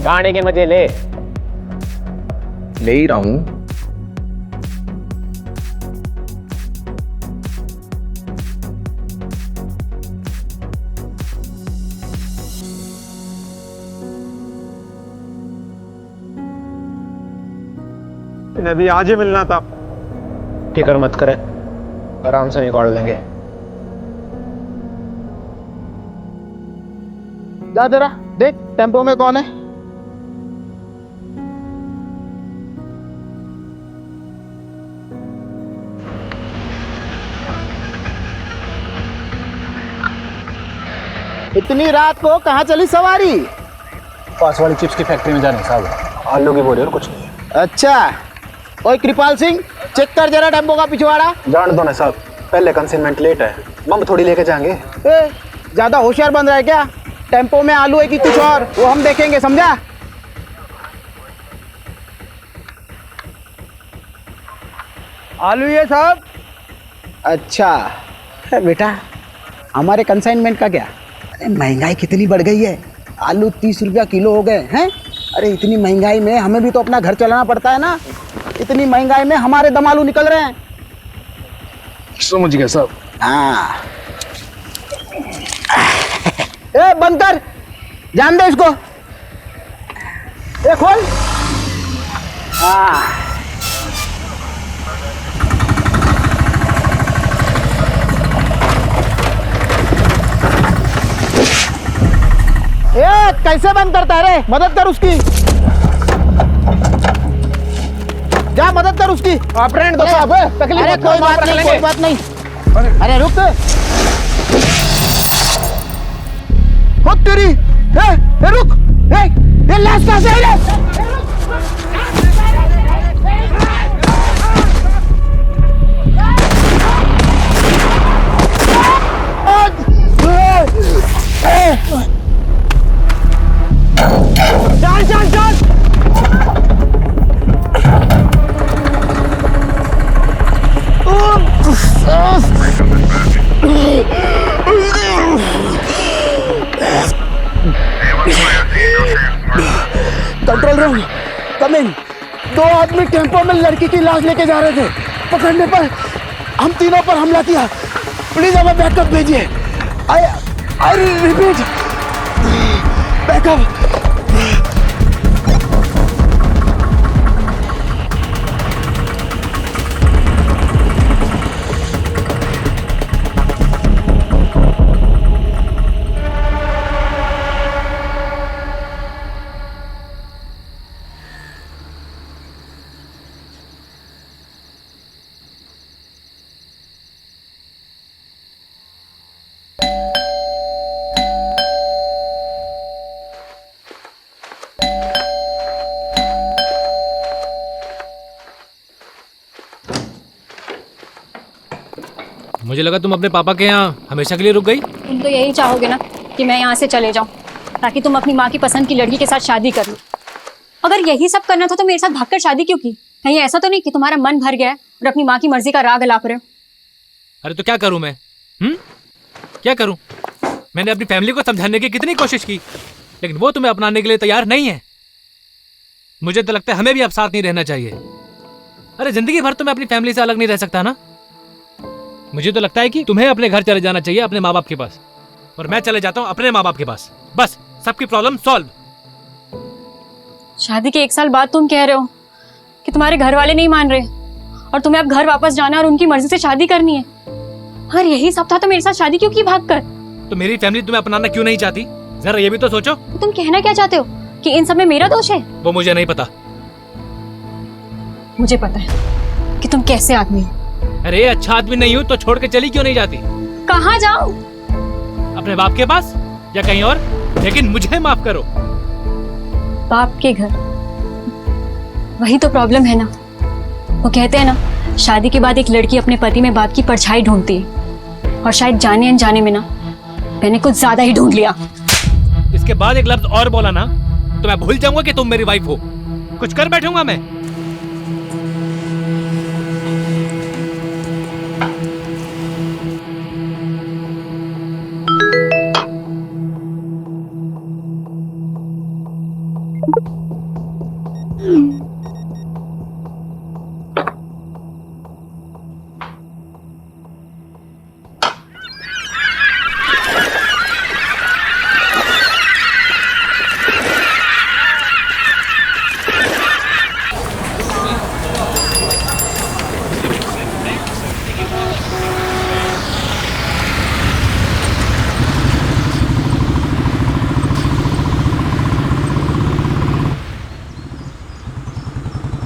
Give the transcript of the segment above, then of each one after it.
गाने के मजे ले ही रहा हूं। इन्हें भी आज ही मिलना था। फिक्र मत करे, आराम से निकाल लेंगे। जा जरा देख टेम्पो में कौन है। इतनी रात को कहाँ चली सवारी? पास वाली चिप्स की फैक्ट्री में जाने साहब। आलू की बोरी और कुछ नहीं। अच्छा, ओए कृपाल सिंह, चेक कर जरा टेम्पो का पिछवाड़ा। जान दो ना साहब, पहले कंसाइनमेंट लेट है, मम थोड़ी लेके जाएंगे। ए, ज्यादा होशियार बन रहा है क्या? टेम्पो में आलू है कि कुछ और, वो हम देखेंगे, समझा? आलू ये साहब। अच्छा है बेटा, हमारे कंसाइनमेंट का क्या? अरे महंगाई कितनी बढ़ गई है, आलू 30 रुपया किलो हो गए हैं। अरे इतनी महंगाई में हमें भी तो अपना घर चलाना पड़ता है ना। इतनी महंगाई में हमारे दम आलू निकल रहे हैं। समझ गया साहब। हाँ ए बंद कर, जान दे इसको। ए खोल। हाँ ए कैसे बंद करता है रे? मदद कर उसकी, जा मदद कर उसकी। आप रहने दो साहब, तकलीफ अरे मत कोई करो, बात रख नहीं, लेंगे। कोई बात नहीं। अरे रुक हो तेरी। ए रुक, ए लाश कहाँ से आई रे? चल चल चल। कंट्रोल रूम, कम इन। 2 आदमी टेम्पो में लड़की की लाश लेके जा रहे थे। पकड़ने पर हम तीनों पर हमला किया। प्लीज हमें बैकअप भेजिए। I repeat, backup. मुझे लगा तुम अपने पापा के यहाँ हमेशा के लिए रुक गई। तुम तो यही चाहोगे ना कि मैं यहाँ से चले जाऊँ, ताकि तुम अपनी माँ की पसंद की लड़की के साथ शादी कर लो। अगर यही सब करना था तो मेरे साथ भागकर शादी क्यों की? कहीं ऐसा तो नहीं कि तुम्हारा मन भर गया है और अपनी माँ की मर्जी का राग अलाप रहे हो? अरे तो क्या करूँ मैं? क्या करूँ? मैंने अपनी फैमिली को समझाने की कितनी कोशिश की, लेकिन वो तुम्हें अपनाने के लिए तैयार नहीं है। मुझे तो लगता है हमें भी अब साथ नहीं रहना चाहिए। अरे जिंदगी भर तो मैं अपनी फैमिली से अलग नहीं रह सकता ना। मुझे तो लगता है कि तुम्हें अपने घर चले जाना चाहिए, अपने माँ बाप के पास, और मैं चले जाता हूँ अपने माँ बाप के पास। बस सबकी प्रॉब्लम सॉल्व। शादी के 1 साल बाद तुम कह रहे हो कि तुम्हारे घर वाले नहीं मान रहे और तुम्हें अब घर वापस जाना और उनकी मर्जी से शादी करनी है। अगर यही सब था तो मेरे साथ शादी क्यों की भाग कर? तो मेरी फैमिली तुम्हें अपनाना क्यों नहीं चाहती? जरा ये भी तो सोचो। तो तुम कहना क्या चाहते हो कि इन सब में मेरा दोष है? वो मुझे नहीं पता। मुझे पता है कि तुम कैसे आदमी हो। अरे अच्छा आदमी नहीं हूँ तो छोड़ के चली क्यों नहीं जाती? कहाँ जाऊं? अपने बाप के पास या कहीं और, लेकिन मुझे माफ करो। बाप के घर, वही तो प्रॉब्लम है ना। वो कहते हैं ना, शादी के बाद एक लड़की अपने पति में बाप की परछाई ढूंढती है, और शायद जाने अनजाने में ना मैंने कुछ ज्यादा ही ढूंढ लिया। इसके बाद एक लफ्ज और बोला ना तो मैं भूल जाऊंगा कि तुम मेरी वाइफ हो। कुछ कर बैठूंगा मैं।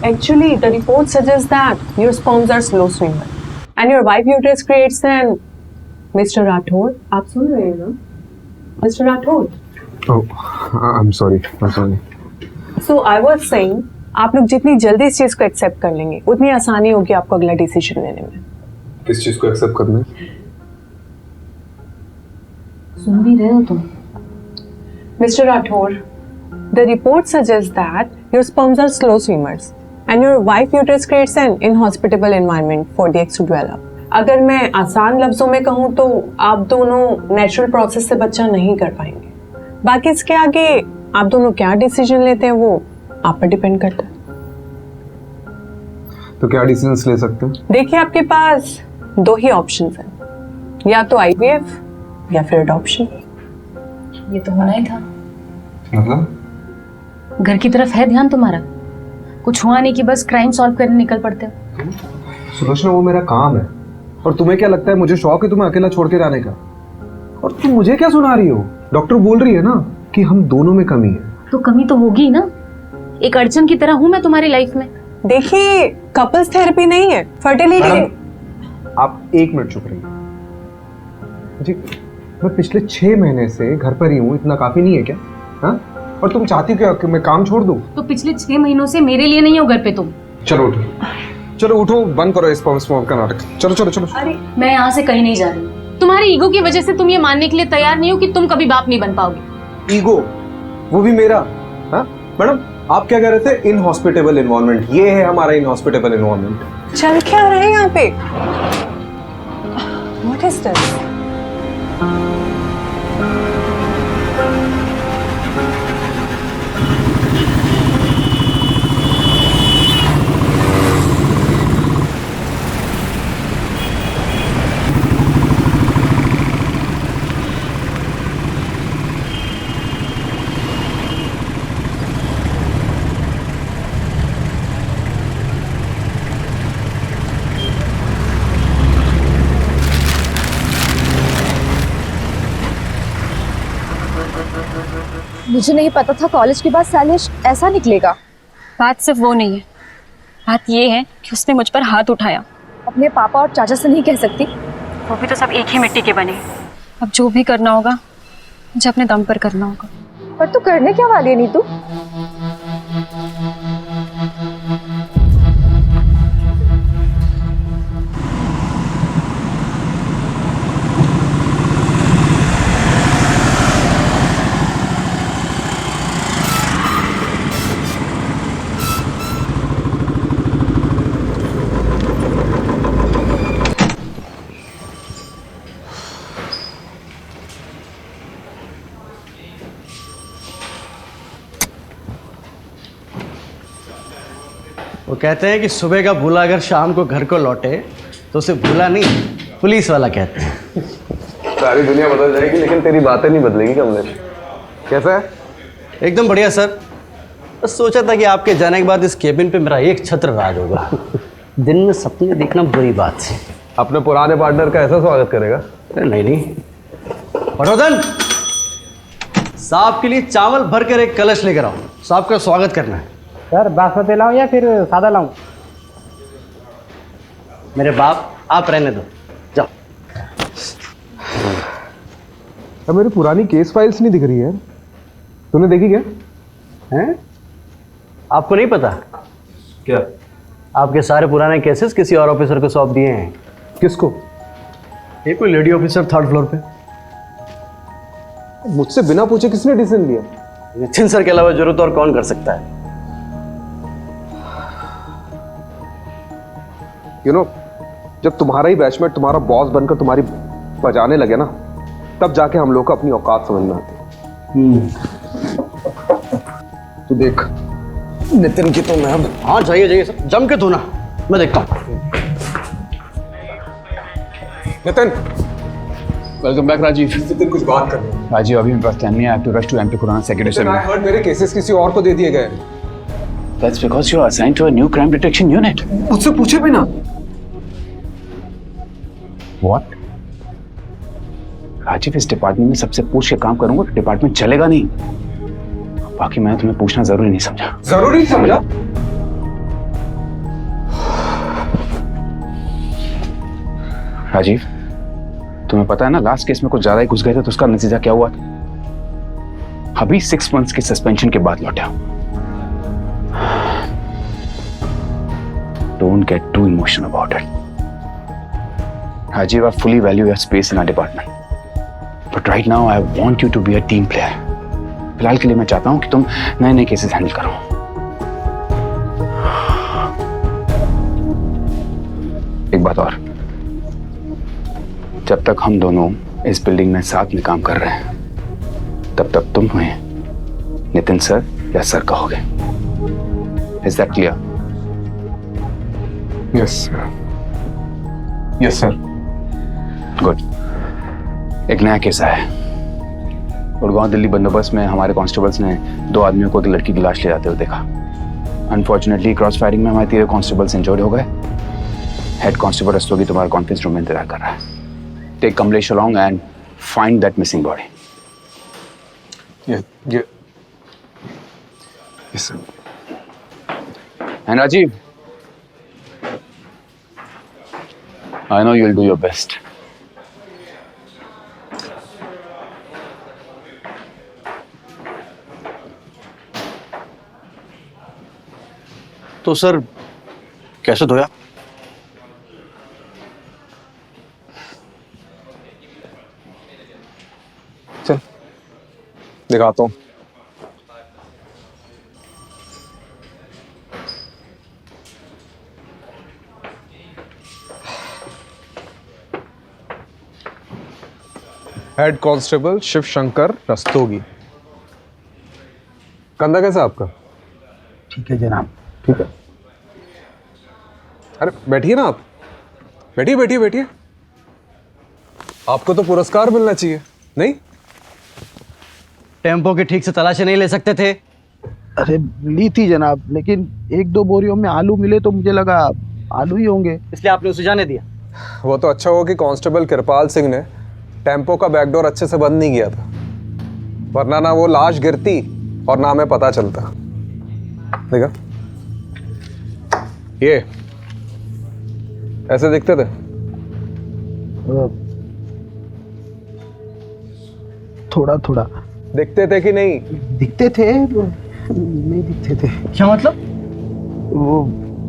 Actually, the report suggests that your sperms are slow swimmer and your wife uterus creates an Mr. Rathod. आप सुन रहे हैं ना? Mr. Rathod. Oh, I'm sorry. So I was saying, आप लोग जितनी जल्दी इस चीज को एक्सेप्ट कर लेंगे उतनी आसानी होगी आपको अगला डिसीजन लेने में। किस चीज को एक्सेप्ट करना है? सुन भी रहे हो तुम? Mr. Rathod, the report suggests that your sperms are slow swimmers and your wife uterus creates an inhospitable environment for the eggs to develop. अगर मैं आसान लफ्जों में कहूँ तो आप दोनों नेचुरल प्रोसेस से बच्चा नहीं कर पाएंगे। बाकी इसके आगे आप दोनों क्या डिसीजन लेते हैं वो आप पर डिपेंड करता है। तो क्या डिसीजंस ले सकते हैं? देखिए आपके पास दो ही ऑप्शंस हैं, या तो IVF या फिर अडॉप्शन। ये तो होना ही था। मतलब? घर की तरफ है ध्यान तुम्हारा, कुछ हुआ नहीं कि बस क्राइम सॉल्व करने निकल पड़ते हो। सुलोचना, वो मेरा काम है और तुम्हें क्या लगता है मुझे शौक है तुम्हें अकेला छोड़ के जाने का? और तुम मुझे क्या सुना रही हो? डॉक्टर बोल रही है ना कि हम दोनों में कमी है। तो कमी तो होगी ना, एक अड़चन की तरह हूं मैं तुम्हारी लाइफ में। देखिए कपल्स थेरेपी नहीं है, फर्टिलिटी। आप 1 मिनट चुप रहिए जी। मैं पिछले 6 महीने से घर पर ही हूँ, इतना काफी नहीं है क्या? हाँ? और तुम चाहती हो क्या कि मैं काम छोड़ दूँ? तो पिछले 6 महीनों से मेरे लिए नहीं हो घर पे तुम। चलो उठो, चलो उठो, बंद करो इस स्पर्म का नाटक। चलो चलो चलो। मैं यहाँ से कहीं नहीं जा रही। तुम्हारी ईगो की वजह से तुम ये मानने के लिए तैयार नहीं हो कि तुम कभी बाप नहीं बन पाओगे। ईगो? वो भी मेरा? हाँ मैडम, आप क्या कह रहे थे? Inhospitable environment. ये है हमारा इनहॉस्पिटेबल एनवायरनमेंट। चल क्या रहा है यहाँ पे? What is this? मुझे नहीं पता था कॉलेज के बाद शैलेश ऐसा निकलेगा। बात सिर्फ वो नहीं है, बात ये है कि उसने मुझ पर हाथ उठाया। अपने पापा और चाचा से नहीं कह सकती? वो भी तो सब एक ही मिट्टी के बने। अब जो भी करना होगा मुझे अपने दम पर करना होगा। पर तू करने क्या वाली है नीतू? वो कहते हैं कि सुबह का भूला अगर शाम को घर को लौटे तो उसे भूला नहीं, पुलिस वाला कहते हैं। सारी दुनिया बदल जाएगी लेकिन तेरी बातें नहीं बदलेगी कमलेश। कैसा है? एकदम बढ़िया सर। बस सोचा था कि आपके जाने के बाद इस केबिन पे मेरा एक छत्र राज होगा। दिन में सपने देखना बुरी बात है। अपने पुराने पार्टनर का ऐसा स्वागत करेगा? नहीं। पटोदन, साहब के लिए चावल भर कर एक कलश लेकर आओ, साहब का स्वागत करना है। सर बासमती लाऊं या फिर सादा लाऊं? मेरे बाप, आप रहने दो, जाओ। अब मेरी पुरानी केस फाइल्स नहीं दिख रही है, तूने देखी क्या? हैं? आपको नहीं पता क्या? आपके सारे पुराने केसेस किसी और ऑफिसर को सौंप दिए हैं। किसको? एक कोई लेडी ऑफिसर 3rd फ्लोर पे। मुझसे बिना पूछे किसने डिसीजन लिया? नितिन सर के अलावा जरूरत और कौन कर सकता है? यू नो, जब तुम्हारा ही बैचमेट तुम्हारा बॉस बनकर तुम्हारी बजाने लगे ना, तब जाके हम लोग को अपनी औकात समझ में आती है। तू देख नितिन की तो मैं अब। हाँ जाइए सर, जम के धोना, मैं देखता हूँ। Nitin, welcome back Rajiv. नितिन कुछ बात कर रहे हैं। राजीव अभी मेरे पास टाइम नहीं है। I have to rush to MP Kurana secretary I heard मेरे केसेस किसी और को दे दिए गए। That's because you are assigned to a new crime detection unit. मुझसे पूछे भी ना। What? राजीव, इस डिपार्टमेंट में सबसे पूछ के काम करूंगा तो डिपार्टमेंट चलेगा नहीं। बाकी मैंने तुम्हें पूछना जरूरी नहीं समझा। जरूरी समझा? राजीव, तुम्हें पता है ना लास्ट केस में कुछ ज्यादा ही घुस गए थे तो उसका नतीजा क्या हुआ था? अभी 6 months की सस्पेंशन के बाद लौटा। Don't get too emotional about it. Rajiv, I fully value your space in our department. But right now, I want you to be a team player. फिलहाल के लिए मैं चाहता हूं कि तुम नए नए केसेस हैंडल करो। एक बात और, जब तक हम दोनों इस बिल्डिंग में साथ में काम कर रहे हैं तब तक तुम हमें नितिन सर या सर कहोगे। Is that clear? Yes sir. Good. एक नया केस आया है। गुड़गांव दिल्ली बंदोबस्त में हमारे कांस्टेबल्स ने 2 आदमियों को एक लड़की की लाश ले जाते हुए देखा। अनफॉर्चुनेटली क्रॉस फायरिंग में हमारे 3 कांस्टेबल्स इंजर्ड हो गए। हेड कांस्टेबल रस्तोगी तुम्हारे कॉन्फ्रेंस रूम में इंतजार कर रहा है। Take Kamlesh along and find that missing body. Yes sir. And Rajeev, I know you'll do your best. तो सर कैसे धोया? चल दिखाता हूँ। Head constable Shiv Shankar Rastogi. कंधा कैसा आपका? ठीक है जनाब। ठीक है। अरे बैठिए ना आप। बैठिए बैठिए बैठिए। आपको तो पुरस्कार मिलना चाहिए, नहीं? टेम्पो की ठीक से तलाशी नहीं ले सकते थे? अरे ली थी जनाब, लेकिन 1-2 बोरियों में आलू मिले तो मुझे लगा आलू ही होंगे, इसलिए आपने उसे जाने दिया। वो तो अच्छा हुआ कि कांस्टेबल कृपाल सिंह ने टेम्पो का बैकडोर अच्छे से बंद नहीं किया था, वरना ना वो लाश गिरती और ना हमें पता चलता। देखा, ये ऐसे दिखते थे। थोड़ा थोड़ा दिखते थे कि नहीं? दिखते थे, नहीं दिखते थे। क्या मतलब? वो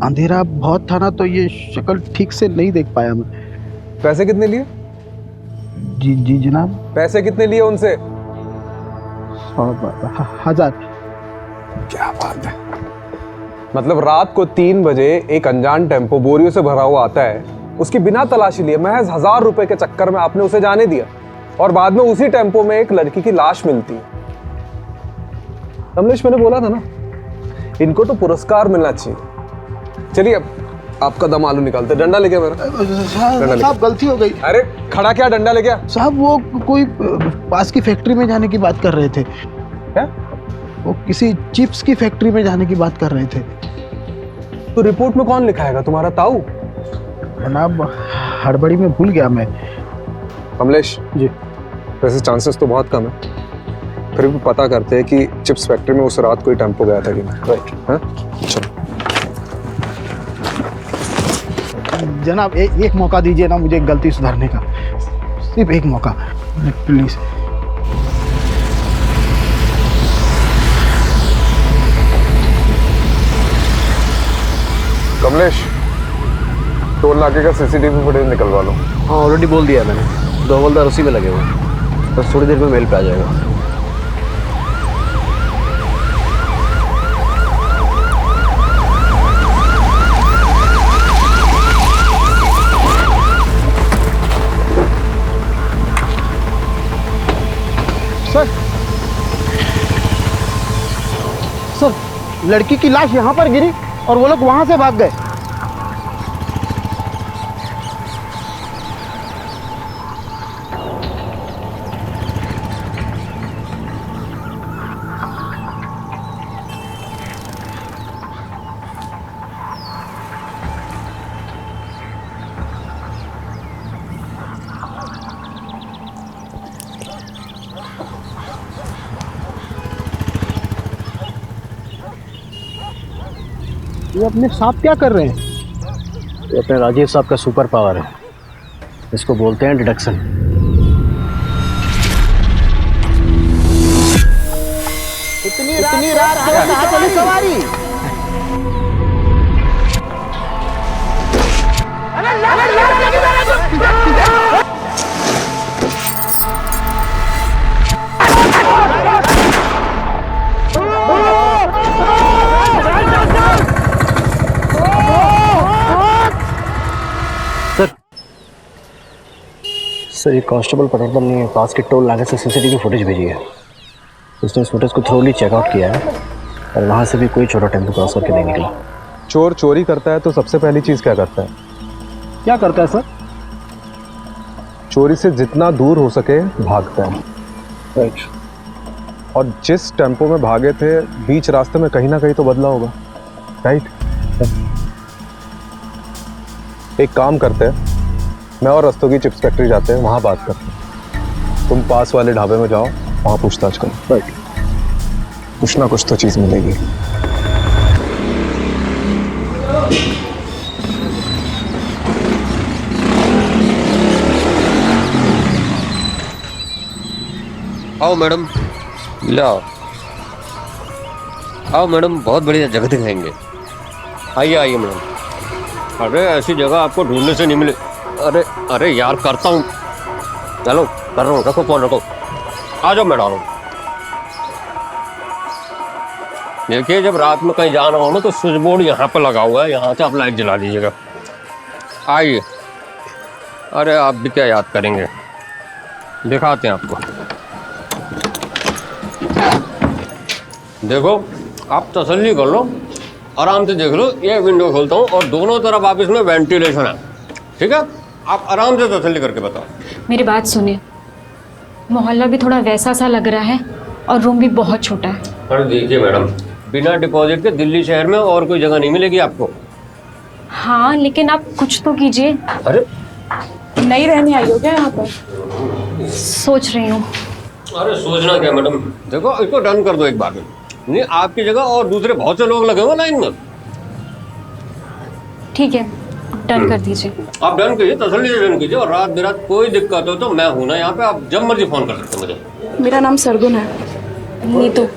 अंधेरा बहुत था ना, तो ये शक्ल ठीक से नहीं देख पाया मैं। पैसे कितने लिए? जी जी जनाब। पैसे कितने लिए उनसे? 1000। क्या बात है। मतलब रात को 3 बजे एक अनजान टेम्पो बोरियों से भरा हुआ आता है, उसकी बिना तलाशी लिए महज 1000 रुपए के चक्कर में आपने उसे जाने दिया, और बाद में उसी टेम्पो में एक लड़की की लाश मिलती है। कमलेश, मैंने बोला था ना, इनको तो पुरस्कार मिलना चाहिए। चलिए अब आपका दम आलू निकालते। डंडा लेके मेरा। साहब गलती हो गई। अरे खड़ा क्या, डंडा ले गया? साहब वो कोई पास की फैक्ट्री में जाने की बात कर रहे थे। क्या? वो किसी चिप्स की फैक्ट्री में जाने की बात कर रहे थे। तो रिपोर्ट में कौन लिखाएगा, तुम्हारा ताऊ? जनाब हड़बड़ी में भूल गया मैं। कमलेश जी। वैसे चांसेस तो बहुत कम है, फिर भी पता करते हैं कि चिप्स फैक्ट्री में उस रात कोई टेम्पो गया था कि नहीं। राइट। हाँ चलो जनाब एक मौका दीजिए ना मुझे गलती सुधारने का, सिर्फ एक मौका प्लीज। कमलेश, टोल नाके का सीसीटीवी फुटेज निकलवा लो। हाँ ऑलरेडी बोल दिया मैंने, 2 हवलदार उसी में लगे हुए हैं, बस थोड़ी देर में मेल पे आ जाएगा। सर लड़की की लाश यहाँ पर गिरी और वो लोग वहां से भाग गए। ये अपने साथ क्या कर रहे हैं? ये अपने राजीव साहब का सुपर पावर है। इसको बोलते हैं डिडक्शन। इतनी रात को कहाँ चली सवारी? सर ये कांस्टेबल पटवर्धन ने पास के टोल नाके से सीसीटीवी फुटेज भेजी है। उसने इस फुटेज को थ्रोली चेकआउट किया है और वहाँ से भी कोई छोटा टेम्पो क्रॉस करके नहीं निकला। चोर चोरी करता है तो सबसे पहली चीज क्या करता है? क्या करता है सर? चोरी से जितना दूर हो सके भागता है। राइट। और जिस टेम्पो में भागे थे बीच रास्ते में कहीं ना कहीं तो बदला होगा, राइट? एक काम करते हैं, मैं और रस्तोगी चिप्स फैक्ट्री जाते हैं, वहां बात करते हैं। तुम पास वाले ढाबे में जाओ, वहां पूछताछ करो। राइट। कुछ ना कुछ तो चीज मिलेगी। आओ मैडम, ले आओ। आओ मैडम, बहुत बढ़िया जगह दिखाएंगे। आइए आइए मैडम। अरे ऐसी जगह आपको ढूंढने से नहीं मिले। अरे अरे यार, करता हूँ, चलो कर रहा हूँ, रखो फोन रखो। आ जाओ मैडम। देखिए, जब रात में कहीं जाना हो ना तो स्विच बोर्ड यहाँ पर लगा हुआ है, यहाँ से आप लाइट जला लीजिएगा। आइए। अरे आप भी क्या याद करेंगे, दिखाते हैं आपको। देखो, आप तसल्ली कर लो, आराम से देख लो। ये विंडो खोलता हूँ और दोनों तरफ आप इसमें वेंटिलेशन है, ठीक है? आप आराम से तसल्ली करके बताओ। मेरी बात सुनिए, मोहल्ला भी थोड़ा वैसा सा लग रहा है और रूम भी बहुत छोटा है। अरे देखिए मैडम, बिना डिपॉजिट के दिल्ली शहर में और कोई जगह नहीं मिलेगी आपको। हाँ, लेकिन आप कुछ तो कीजिए। अरे नहीं रहने आई हो क्या यहाँ पर? सोच रही हूँ। अरे सोचना क्या मैडम, देखो इसको डन कर दो एक बार में। नहीं, आपकी जगह और दूसरे बहुत से लोग लगे हुए लाइन में। ठीक है, डन कर दीजिए। आप डन कीजिए, तसल्ली से डन कीजिए। और रात बिरात कोई दिक्कत हो तो मैं हूं ना यहाँ पे, आप जब मर्जी फोन कर सकते हैं मुझे। मेरा नाम सरगुन है। नीतू।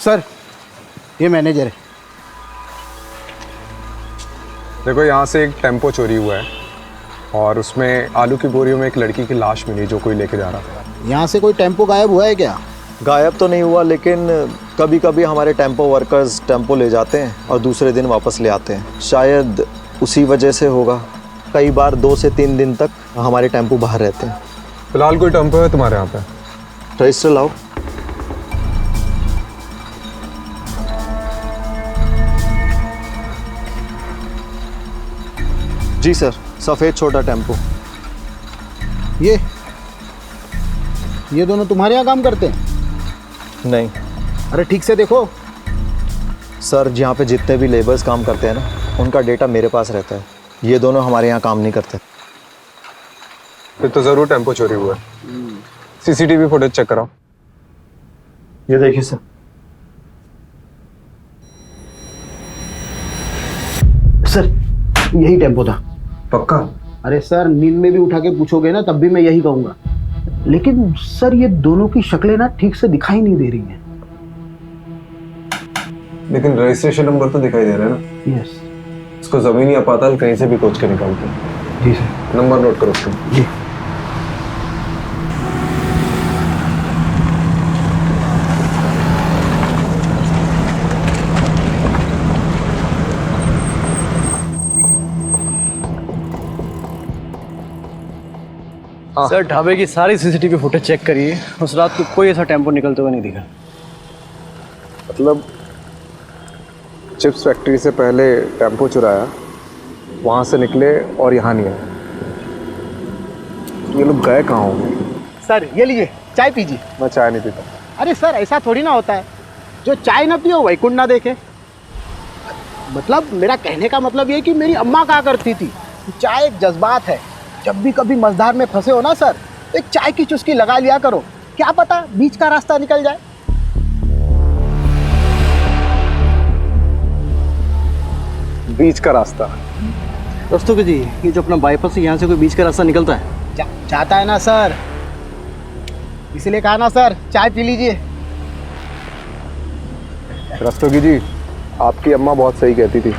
सर, ये मैनेजर है। देखो, यहाँ से एक टेम्पो चोरी हुआ है और उसमें आलू की बोरियों में एक लड़की की लाश मिली जो कोई लेके जा रहा था। यहाँ से कोई टेम्पो गायब हुआ है क्या? गायब तो नहीं हुआ, लेकिन कभी कभी हमारे टेम्पो वर्कर्स टेम्पो ले जाते हैं और दूसरे दिन वापस ले आते हैं। शायद उसी वजह से होगा। कई बार 2 से 3 दिन तक हमारे टेम्पो बाहर रहते हैं। फिलहाल कोई टेम्पो है तुम्हारे यहाँ पे? रजिस्टर लाओ। जी सर, सफ़ेद छोटा टेम्पो। ये दोनों तुम्हारे यहाँ काम करते हैं? नहीं अरे ठीक से देखो। सर, जहाँ पे जितने भी लेबर्स काम करते हैं ना, उनका डेटा मेरे पास रहता है। ये दोनों हमारे यहाँ काम नहीं करते। फिर तो ज़रूर टेम्पो चोरी हुआ है। सीसीटीवी फुटेज चेक कराओ। ये देखिए सर। सर, यही टेम्पो था। पक्का? अरे सर, नींद में भी उठा के पूछोगे ना तब भी मैं यही कहूँगा। लेकिन सर, ये दोनों की शक्लें ना ठीक से दिखाई नहीं दे रही हैं। लेकिन रजिस्ट्रेशन नंबर तो दिखाई दे रहा है ना? यस। इसको जमीनी अपाताल कहीं से भी खोज के निकालते हैं। जी सर। नंबर नोट करो उसका। जी। सर, ढाबे की सारी सीसीटीवी फुटेज चेक करिए। उस रात को कोई ऐसा टेम्पो निकलते हुए नहीं दिखा। मतलब चिप्स फैक्ट्री से पहले टेम्पो चुराया, वहाँ से निकले और यहाँ नहीं आए। ये लोग गए कहाँ होंगे? सर, ये लीजिए, चाय पीजिए। मैं चाय नहीं पीता। अरे सर, ऐसा थोड़ी ना होता है। जो चाय ना पियो वही कुंड ना देखे। मतलब मेरा कहने का मतलब ये है कि मेरी अम्मा कहा करती थी, चाय एक जज्बात है। जब भी कभी मझधार में फंसे हो ना सर, तो एक चाय की चुस्की लगा लिया करो, क्या पता बीच का रास्ता निकल जाए। बीच का रास्ता? रस्तोगी जी, ये जो अपना बाईपास है यहाँ से कोई बीच का रास्ता निकलता है? चाहता है ना सर, इसलिए कहा ना सर, चाय पी लीजिए। रस्तोगी जी, आपकी अम्मा बहुत सही कहती थी।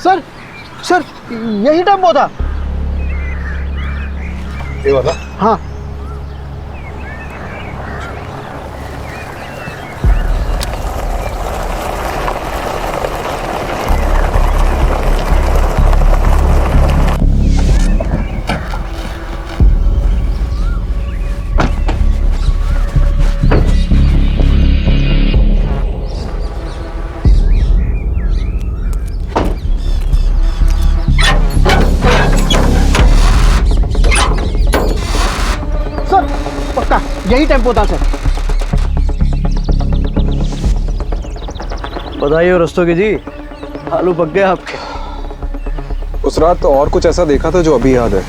सर सर, यही टेम्पो था। ये वाला? हाँ। यही टेम्पो था सर। बधाई हो रस्तोगी जी, आलू पक गए आपके। उस रात तो और कुछ ऐसा देखा था जो अभी याद है।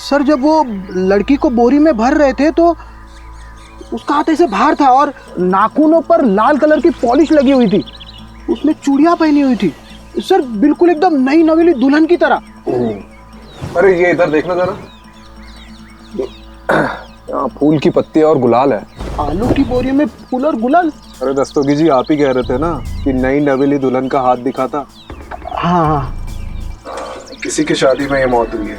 सर जब वो लड़की को बोरी में भर रहे थे तो उसका हाथ ऐसे बाहर था और नाखूनों पर लाल कलर की पॉलिश लगी हुई थी, उसने चूड़ियां पहनी हुई थी सर, बिल्कुल एकदम नई नवेली दुल्हन की तरह। अरे ये इधर देखना जरा, यहाँ फूल की पत्ती और गुलाल है। आलू की बोरी में फूल और गुलाल? अरे रस्तोगी जी, आप ही कह रहे थे ना कि नई नवेली दुल्हन का हाथ दिखा था। हाँ, किसी की शादी में ये मौत हुई है।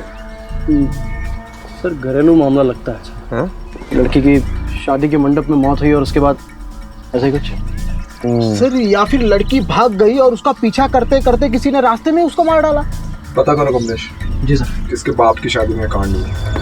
सर घरेलू मामला लगता है। हाँ? लड़की की शादी के मंडप में मौत हुई और उसके बाद ऐसे कुछ। सर या फिर लड़की भाग गई और उसका पीछा करते करते किसी ने रास्ते में उसको मार डाला। पता करो कमलेश। जी सर। किसके बाप की शादी में कांड हुआ।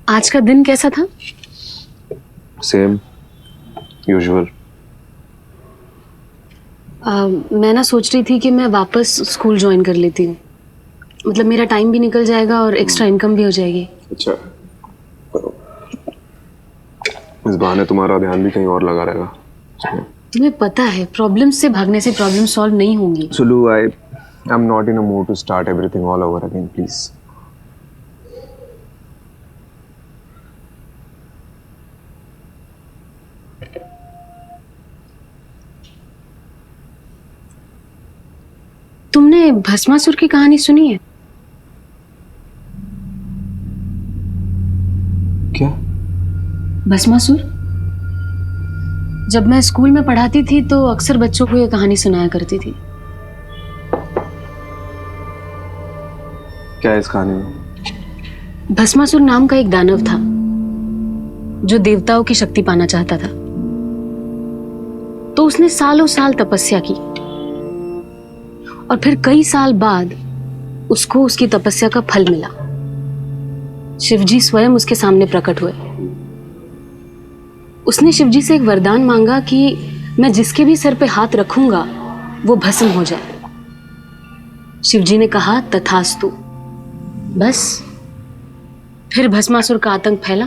आज का दिन कैसा था? Same usual. मैं ना सोच रही थी कि मैं वापस स्कूल ज्वाइन कर लेती हूँ, मतलब मेरा टाइम भी निकल जाएगा और एक्स्ट्रा इनकम भी हो जाएगी। अच्छा करो, इस बहाने तुम्हारा ध्यान भी कहीं और लगा रहेगा। तुम्हें पता है प्रॉब्लम से भागने से प्रॉब्लम सॉल्व नहीं होंगी। Sulu, I am not in a mood to start everything all over again, please. तुमने भस्मासुर की कहानी सुनी है? क्या? भस्मासुर? जब मैं स्कूल में पढ़ाती थी तो अक्सर बच्चों को ये कहानी सुनाया करती थी। क्या है इस कहानी में? भस्मासुर नाम का एक दानव था जो देवताओं की शक्ति पाना चाहता था, तो उसने सालों साल तपस्या की और फिर कई साल बाद उसको उसकी तपस्या का फल मिला। शिवजी स्वयं उसके सामने प्रकट हुए। उसने शिवजी से एक वरदान मांगा कि मैं जिसके भी सर पे हाथ रखूंगा वो भस्म हो जाए। शिवजी ने कहा तथास्तु। बस फिर भस्मासुर का आतंक फैला।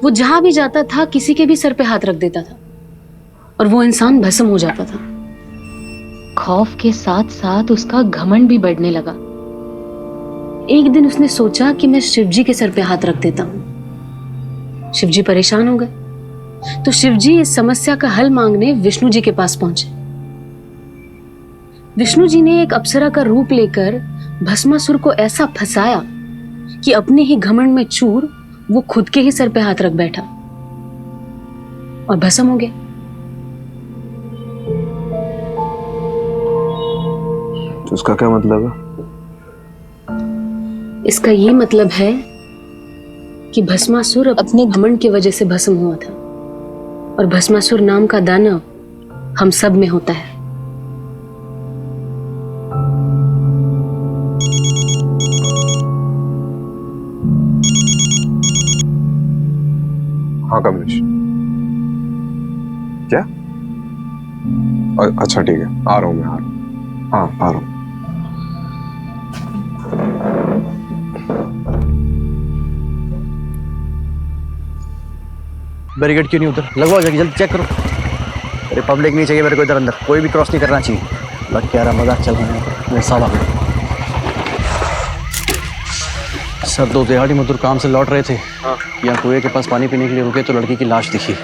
वो जहां भी जाता था किसी के भी सर पे हाथ रख देता था और वो इंसान भस्म हो जाता था। खौफ के साथ साथ उसका घमंड भी बढ़ने लगा। एक दिन उसने सोचा कि मैं शिवजी के सर पे हाथ रख देता हूं। शिवजी परेशान हो गए तो शिवजी इस समस्या का हल मांगने विष्णु जी के पास पहुंचे। विष्णु जी ने एक अप्सरा का रूप लेकर भस्मासुर को ऐसा फंसाया कि अपने ही घमंड में चूर वो खुद के ही सर पे हाथ रख बैठा और भस्म हो गया। तो उसका क्या मतलब है? इसका ये मतलब है कि भस्मासुर अपने घमंड की वजह से भस्म हुआ था और भस्मासुर नाम का दानव हम सब में होता है। हाँ कमलेश, क्या? अच्छा ठीक है, आ रहा हूँ मैं, आ रहा हूँ। हाँ आ रहा हूँ। बैरिकेड क्यों नहीं उधर? लगवाओ जल्दी जल्दी, चेक करो। अरे पब्लिक नहीं चाहिए मेरे को इधर अंदर, कोई भी क्रॉस नहीं करना चाहिए। लग क्या रहा, मजाक चल रहा है मेरे साहब। आ गए सर, दो दिहाड़ी मजदूर काम से लौट रहे थे, यहाँ कुएं के पास पानी पीने के लिए रुके तो लड़की की लाश दिखी।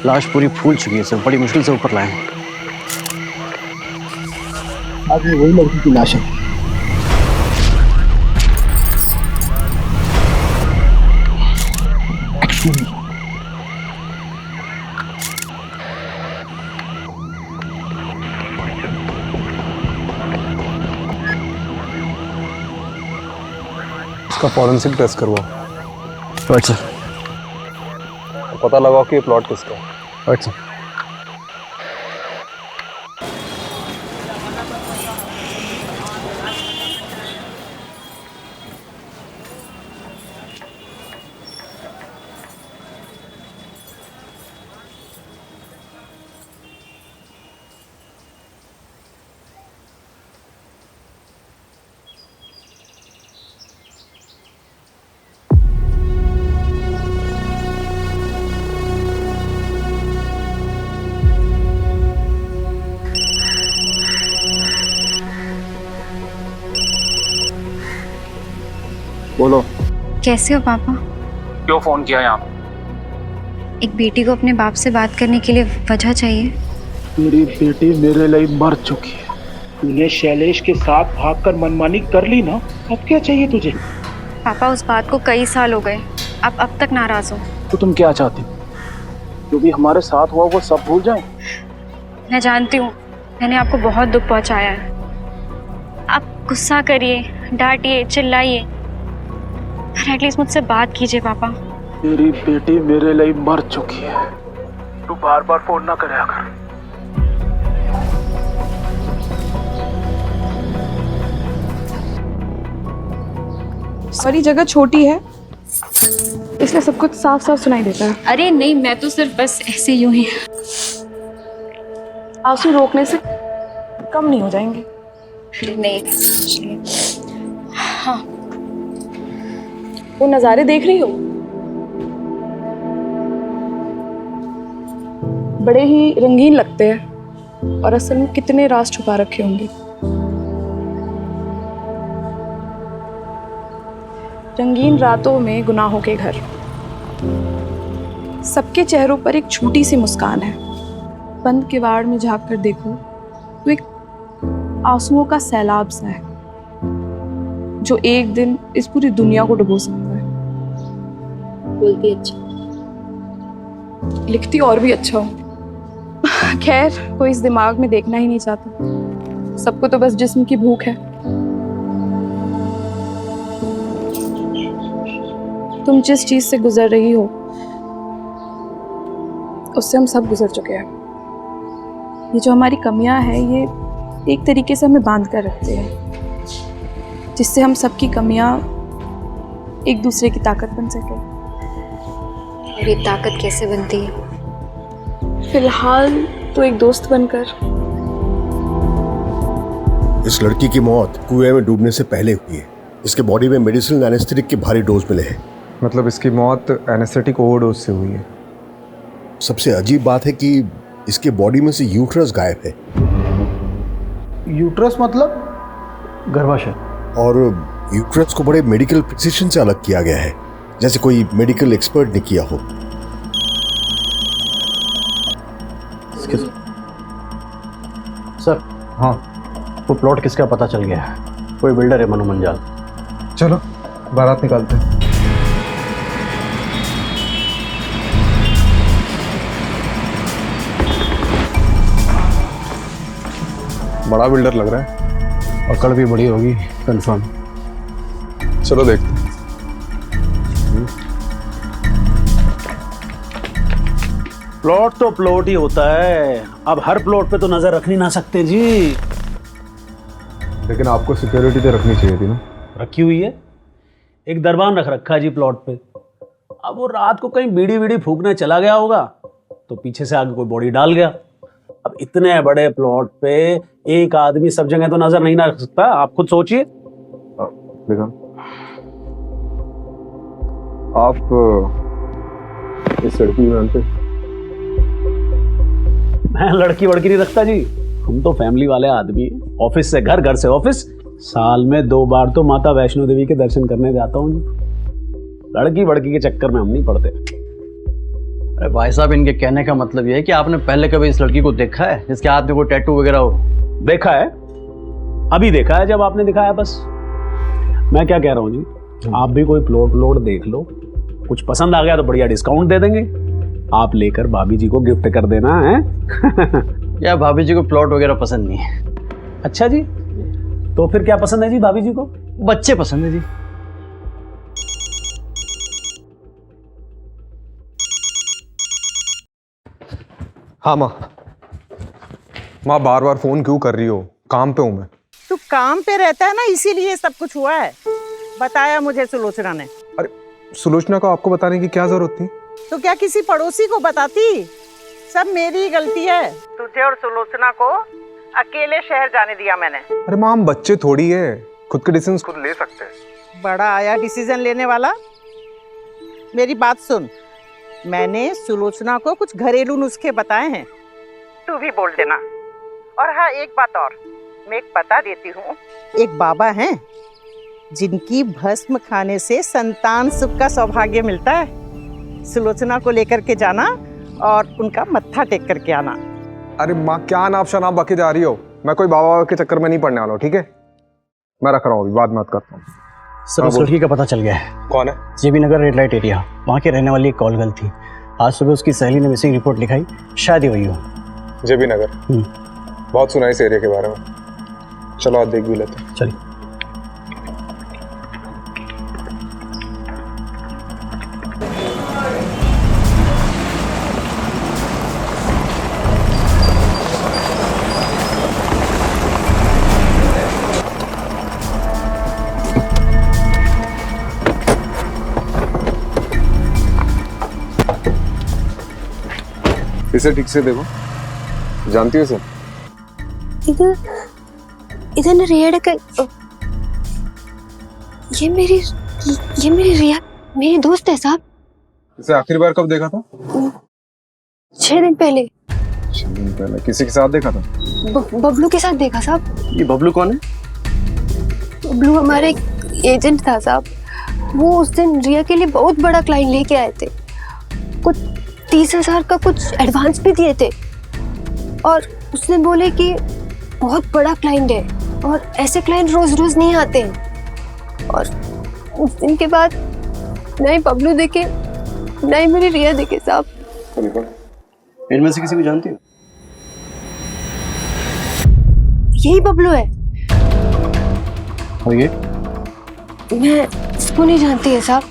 लाश पूरी फूल चुकी है सर, बड़ी मुश्किल से ऊपर लाए। आज वही लड़की की लाश है। इसका फॉरेंसिक टेस्ट करवाओ। Right sir. पता लगाओ कि ये प्लॉट किसका है। Right sir. बोलो। कैसे हो पापा? क्यों फोन किया यहाँ? एक बेटी को अपने बाप से बात करने के लिए वजह चाहिए। तेरी बेटी मेरे लिए मर चुकी है। तूने शैलेश के साथ भागकर मनमानी कर ली ना, अब क्या चाहिए तुझे? पापा उस बात को कई साल हो गए, आप अब तक नाराज हो। तो तुम क्या चाहती? जो भी हमारे साथ हुआ वो सब भूल जाए? मैं जानती हूँ मैंने आपको बहुत दुख पहुँचाया है। आप गुस्सा करिए, डांटिए, चिल्लाइए, पर एटलीस्ट मुझसे बात कीजिए पापा। तेरी बेटी मेरे लिए मर चुकी है, तू बार बार फोन ना करे कर। सारी जगह छोटी है इसलिए सब कुछ साफ साफ सुनाई देता है। अरे नहीं, मैं तो सिर्फ बस ऐसे यूं ही। आंसू रोकने से कम नहीं हो जाएंगे। नहीं, हाँ, वो नज़ारे देख रही हो? बड़े ही रंगीन लगते हैं और असल में कितने राज छुपा रखे होंगे। रंगीन रातों में गुनाहों के घर, सबके चेहरों पर एक छोटी सी मुस्कान है। बंद किवाड़ में झांक कर देखो तो एक आंसुओं का सैलाब सा है जो एक दिन इस पूरी दुनिया को डुबो सकता है। बोलती अच्छा, लिखती और भी अच्छा हो। खैर, कोई इस दिमाग में देखना ही नहीं चाहता, सबको तो बस जिस्म की भूख है। तुम जिस चीज से गुजर रही हो उससे हम सब गुजर चुके हैं। ये जो हमारी कमियां हैं ये एक तरीके से हमें बांध कर रखते हैं, जिससे हम सबकी कमियां एक दूसरे की ताकत बन सके। और ये ताकत कैसे बनती है? फिलहाल तो एक दोस्त बनकर। इस लड़की की मौत कुएं में डूबने से पहले हुई है। इसके बॉडी में मेडिसिनल एनेस्थेटिक के भारी डोज मिले हैं। मतलब इसकी मौत एनेस्थेटिक ओवरडोज से हुई है। सबसे अजीब बात है कि इसके बॉडी में से यूट्रस गायब है। यूट्रस मतलब? गर्भाशय। और यूट्रस को बड़े मेडिकल प्रिसिशन से अलग किया गया है, जैसे कोई मेडिकल एक्सपर्ट ने किया हो। सर, हाँ, वो प्लॉट किसका पता चल गया है। कोई बिल्डर है, मनु मंजाल। चलो बारात निकालते हैं। बड़ा बिल्डर लग रहा है। पकड़ भी बड़ी होगी, कंफर्म। चलो देखते हैं। प्लॉट तो प्लॉट ही होता है, अब हर प्लॉट पे तो नजर रखनी ना सकते जी। लेकिन आपको सिक्योरिटी तो रखनी चाहिए थी ना। रखी हुई है, एक दरबान रख रखा है जी प्लॉट पे। अब वो रात को कहीं बीड़ी बीड़ी फूकने चला गया होगा तो पीछे से आगे कोई बॉडी डाल गया। अब इतने बड़े प्लॉट पे एक आदमी सब जगह तो नजर नहीं ना रख सकता, आप खुद सोचिए। देखा आप इस लड़की को जानते? मैं लड़की वड़की नहीं रखता जी, हम तो फैमिली वाले आदमी हैं। ऑफिस से घर, घर से ऑफिस, साल में 2 बार तो माता वैष्णो देवी के दर्शन करने जाता हूँ जी। लड़की वड़की के चक्कर में हम नहीं पड़ते। अरे भाई साहब, इनके कहने का मतलब ये है कि आपने पहले कभी इस लड़की को देखा है जिसके हाथ में कोई टैटू वगैरह हो? देखा है, अभी देखा है जब आपने दिखाया। बस मैं क्या कह रहा हूँ जी, आप भी कोई प्लॉट देख लो, कुछ पसंद आ गया तो बढ़िया डिस्काउंट दे देंगे, आप लेकर भाभी जी को गिफ्ट कर देना है। या भाभी जी को प्लॉट वगैरह पसंद नहीं है। अच्छा जी, तो फिर क्या पसंद है जी भाभी जी को? बच्चे पसंद है जी। हाँ माँ बार बार फोन क्यों कर रही हो? काम पे हूँ मैं। तू काम पे रहता है ना, इसीलिए सब कुछ हुआ है। बताया मुझे सुलोचना ने। अरे सुलोचना को आपको बताने की क्या जरूरत थी? तो क्या किसी पड़ोसी को बताती? सब मेरी गलती है। तुझे और सुलोचना को अकेले शहर जाने दिया मैंने। अरे माँ, हम बच्चे थोड़ी है, खुद के डिसीजन खुद ले सकते हैं। बड़ा आया डिसीजन लेने वाला। मेरी बात सुन, मैंने सुलोचना को कुछ घरेलू नुस्खे बताए हैं, तू भी बोल देना। और हाँ, एक बात और मैं एक बता देती हूँ। एक बाबा हैं जिनकी भस्म खाने से संतान सुख का सौभाग्य मिलता है। सुलोचना को लेकर के जाना और उनका मत्था टेक करके आना। अरे माँ, क्या नाप शनाप बके जा रही हो? मैं कोई बाबा के चक्कर में नहीं पड़ने वाला हूँ, ठीक है? मैं रख रहा हूँ, अभी बाद में बात करता हूँ। सर, उस लड़की का पता चल गया है। कौन है? जेबी नगर रेड लाइट एरिया, वहाँ के रहने वाली एक कॉल गर्ल थी। आज सुबह उसकी सहेली ने मिसिंग रिपोर्ट लिखाई, शायद ही वही हो। जेबी नगर? बहुत सुना इस एरिया के बारे में। चलो आज देख भी लेते हैं। चलिए। इसे ठीक से देखो, जानती हो इसे? इधर न रिया का, ये मेरी रिया, मेरी दोस्त है साहब। इसे आखिरी बार कब देखा था? 6 दिन पहले। 6 दिन पहले किसी के साथ देखा था? बबलू के साथ देखा साहब। ये बबलू कौन है? बबलू हमारा एक एजेंट था साहब। वो उस दिन रिया के लिए बहुत बड़ा क्लाइंट लेके आए थे, कुछ 30,000 का कुछ एडवांस भी दिए थे, और उसने बोले कि बहुत बड़ा क्लाइंट है और ऐसे क्लाइंट रोज रोज नहीं आते हैं। और उस दिन के बाद नहीं बबलू देखे, नहीं मेरी रिया देखे साहब। इनमें से किसी को जानती हो? यही बबलू है। और ये? मैं इसको नहीं जानती है साहब।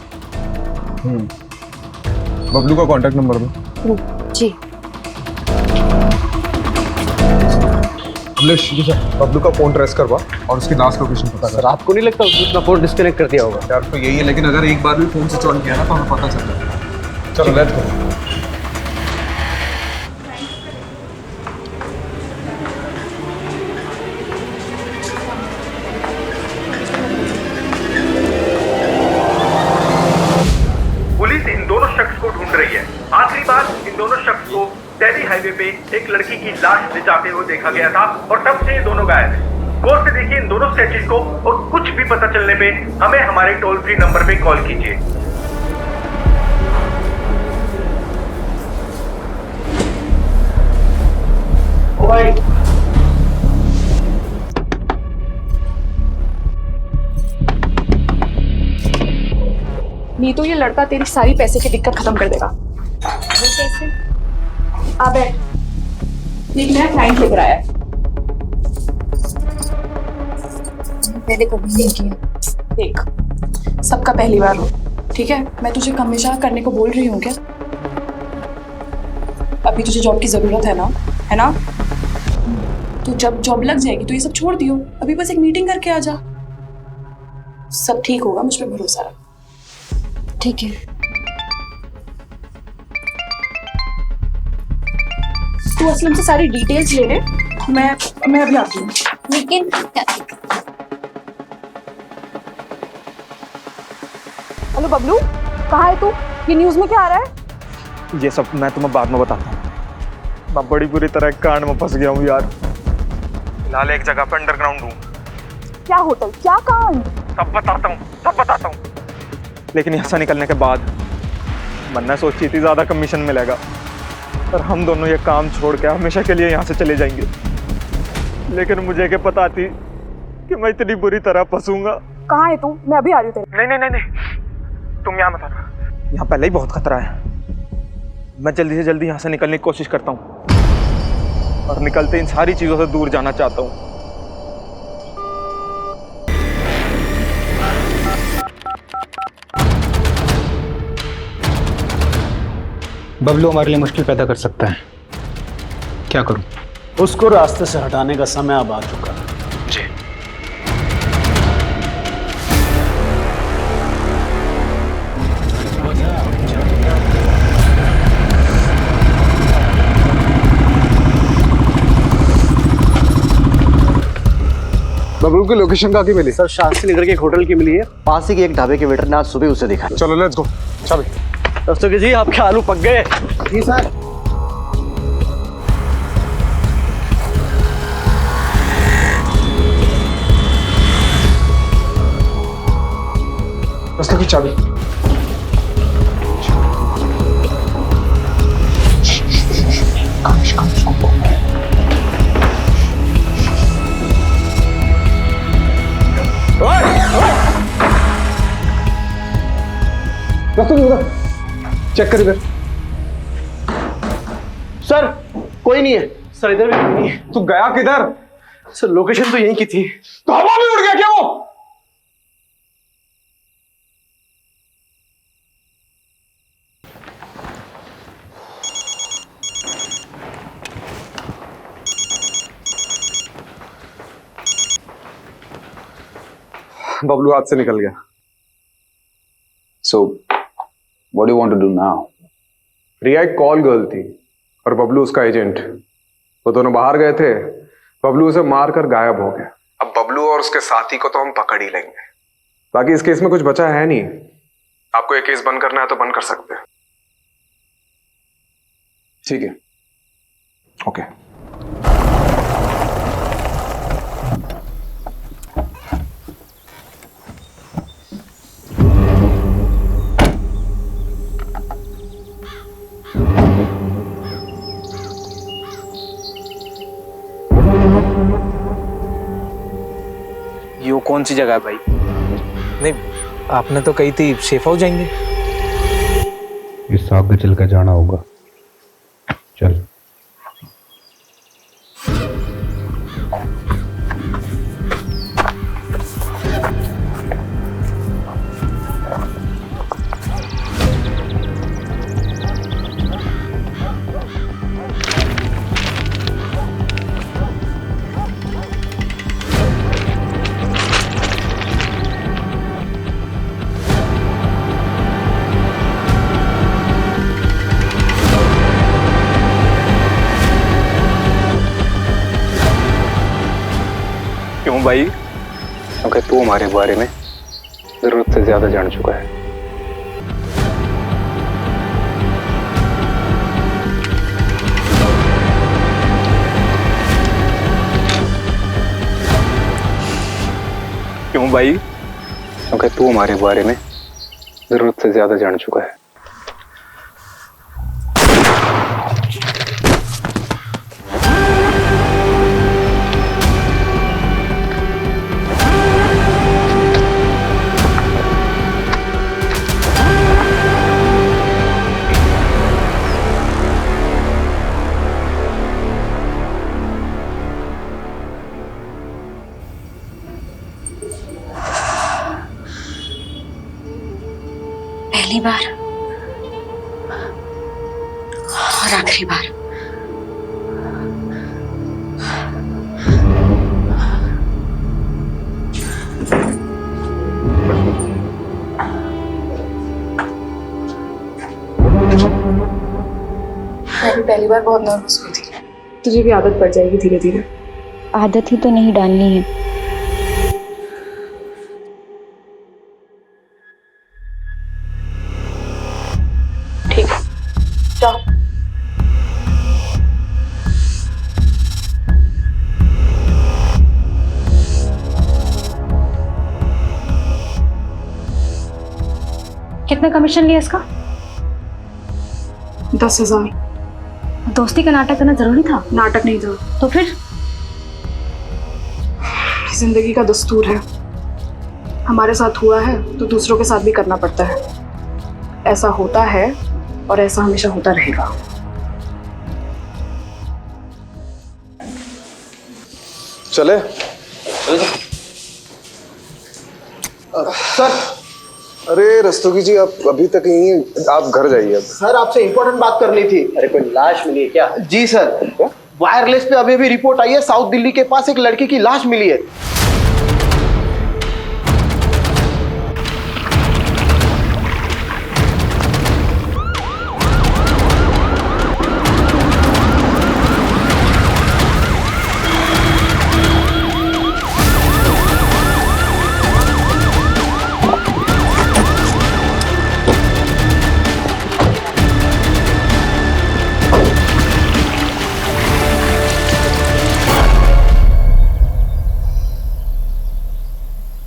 बबलू का कांटेक्ट नंबर दो। जी। बबलू का फोन ट्रेस करवा और उसकी लास्ट लोकेशन पता कर। सर, आपको नहीं लगता उसने अपना फोन डिस्कनेक्ट कर दिया होगा? यार तो यही है, लेकिन अगर एक बार भी फोन स्विच ऑन किया ना तो हमें पता चल जाएगा। चलो लेट्स गो। पुलिस इन दोनों शख्स को ढूंढ रही है। आखिरी बार इन दोनों शख्स को दिल्ली हाईवे पे एक लड़की की लाश ले जाते हुए देखा गया था और तब से ये दोनों गायब हैं। गौर से देखिए इन दोनों स्टैचूज को और कुछ भी पता चलने पे हमें हमारे टोल फ्री नंबर पे कॉल कीजिए। ओ भाई, नहीं तो ये लड़का तेरी सारी पैसे की दिक्कत खत्म कर देगा। वो कैसे? आ बैठ। एक नया क्लाइंट लेकर आया है। पहले कभी नहीं किया। देख, सबका पहली बार हो, ठीक है? मैं तुझे हमेशा करने को बोल रही हूँ क्या? अभी तुझे जॉब की जरूरत है ना? है ना? तो जब जॉब लग जाएगी तो ये सब छोड़ दियो। अभी बस एक मीटिंग करके आ जा, सब ठीक होगा, मुझ पे भरोसा रख। ठीक है। तू असलम से सारी डिटेल्स ले ले, मैं अभी आती हूँ। लेकिन हेलो बबलू, कहाँ है तू? ये न्यूज़ में क्या आ रहा है? ये सब मैं तुम्हें बाद में बताता हूँ। मैं बड़ी बुरी तरह कांड में फंस गया हूँ यार। फिलहाल एक जगह पे अंडरग्राउंड हूँ। क्या होटल, क्या कांड? सब बताता हूँ। लेकिन यहाँ से निकलने के बाद मन्ना सोची थी ज्यादा कमीशन मिलेगा, पर हम दोनों ये काम छोड़ के हमेशा के लिए यहाँ से चले जाएंगे। लेकिन मुझे क्या पता थी कि मैं इतनी बुरी तरह फंसूंगा। कहाँ है तू? मैं अभी आ रही हूँ तेरे। नहीं, तुम यहाँ मत आना। यहाँ पहले ही बहुत खतरा है। मैं जल्दी से जल्दी यहाँ से निकलने की कोशिश करता हूँ और निकलते इन सारी चीजों से दूर जाना चाहता हूँ। बबलू हमारे लिए मुश्किल पैदा कर सकता है, क्या करूं? उसको रास्ते से हटाने का समय अब आ चुका है। जी। बबलू की लोकेशन कहाँ की मिली? सर शास्त्री नगर के एक होटल की मिली है, पास ही के एक ढाबे के वेटर ने आज सुबह उसे देखा। चलो लेट्स गो। चल दोस्तों जी, आपके आलू पक गए। जी सर। रास्ते की चाबी। चेक कर इधर। सर कोई नहीं है। सर इधर भी कोई नहीं है। तू गया किधर? सर लोकेशन तो यहीं की थी। तो हवा में उड़ गया क्या वो? बबलू हाथ से निकल गया। So, what do you want to do now? रिया एक कॉल गर्ल थी और बबलू उसका एजेंट। वो दोनों बाहर गए थे, बबलू उसे मारकर गायब हो गया। अब बबलू और उसके साथी को तो हम पकड़ ही लेंगे। बाकी इस केस में कुछ बचा है नहीं। आपको ये केस बंद करना है तो बंद कर सकते हैं। ठीक है, ओके। ये कौन सी जगह है भाई? नहीं, आपने तो कही थी सेफ हाउस जाएंगे। इस आगे चल कर जाना होगा। चल। क्यों भाई? अगर तू हमारे बारे में जरूरत से ज्यादा जान चुका है। हूँ भाई, क्योंकि तू हमारे बारे में जरूरत से ज्यादा जान चुका है। पहली बार और आखिरी बार। मैं भी पहली बार बहुत नर्वस हुई थी। तुझे भी आदत पड़ जाएगी धीरे धीरे। आदत ही तो नहीं डालनी है। ठीक है, जाओ। कितना कमीशन लिया इसका? 10,000। दोस्ती का नाटक करना जरूरी था? नाटक नहीं था तो फिर? जिंदगी का दस्तूर है, हमारे साथ हुआ है तो दूसरों के साथ भी करना पड़ता है। ऐसा होता है और ऐसा हमेशा होता रहेगा। चले सर। अरे रस्तोगी जी, आप अभी तक यहीं हैं, आप घर जाइए अब। सर आपसे इंपॉर्टेंट बात करनी थी। अरे कोई लाश मिली है क्या? जी सर, वायरलेस पे अभी अभी रिपोर्ट आई है, साउथ दिल्ली के पास एक लड़की की लाश मिली है।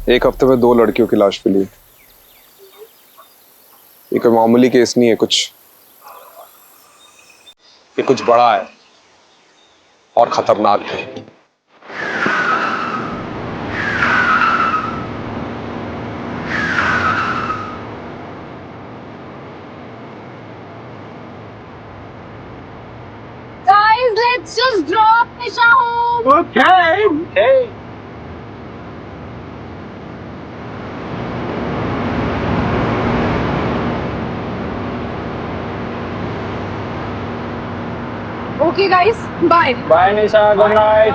एक हफ्ते में 2 लड़कियों की लाश मिली। ये कोई मामूली केस नहीं है, ये कुछ बड़ा है और खतरनाक है। Guys, let's just drop Nisha home. Okay. Okay guys, bye. Bye Nisha, good night.